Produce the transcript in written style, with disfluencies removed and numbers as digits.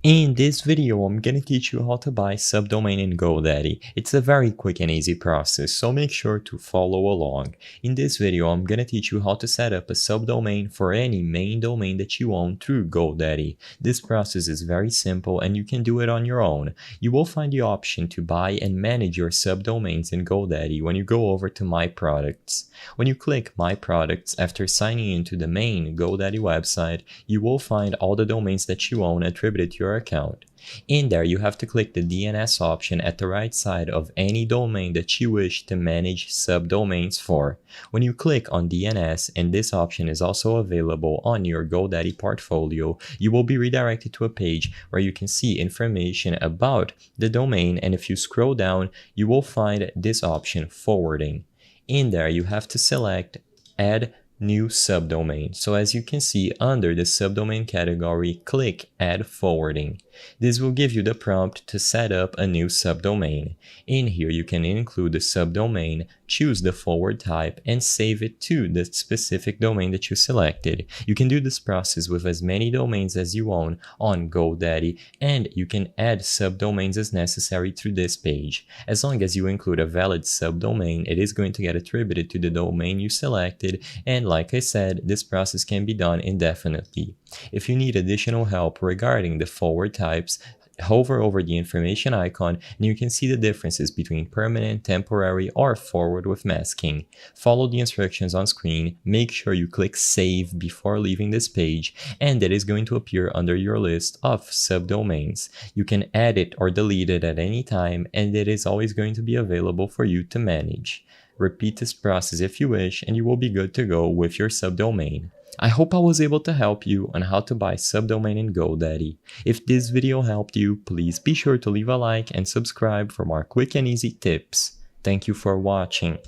In this video, I'm gonna teach you how to buy subdomain in GoDaddy. It's a very quick and easy process, so make sure to follow along. In this video, I'm gonna teach you how to set up a subdomain for any main domain that you own through GoDaddy. This process is very simple and you can do it on your own. You will find the option to buy and manage your subdomains in GoDaddy when you go over to My Products. When you click My Products after signing into the main GoDaddy website, you will find all the domains that you own attributed to your account. In there, you have to click the DNS option at the right side of any domain that you wish to manage subdomains for. When you click on DNS, and this option is also available on your GoDaddy portfolio, you will be redirected to a page where you can see information about the domain, and if you scroll down, you will find this option, forwarding. In there, you have to select Add New Subdomain. So as you can see under the subdomain category, click Add Forwarding. This will give you the prompt to set up a new subdomain. In here, you can include the subdomain, choose the forward type, and save it to the specific domain that you selected. You can do this process with as many domains as you own on GoDaddy, and you can add subdomains as necessary through this page. As long as you include a valid subdomain, it is going to get attributed to the domain you selected, and like I said, this process can be done indefinitely. If you need additional help regarding the forward types, hover over the information icon and you can see the differences between permanent, temporary, or forward with masking. Follow the instructions on screen, make sure you click save before leaving this page, and it is going to appear under your list of subdomains. You can add it or delete it at any time, and it is always going to be available for you to manage. Repeat this process if you wish, and you will be good to go with your subdomain. I hope I was able to help you on how to buy subdomain in GoDaddy. If this video helped you, please be sure to leave a like and subscribe for more quick and easy tips. Thank you for watching.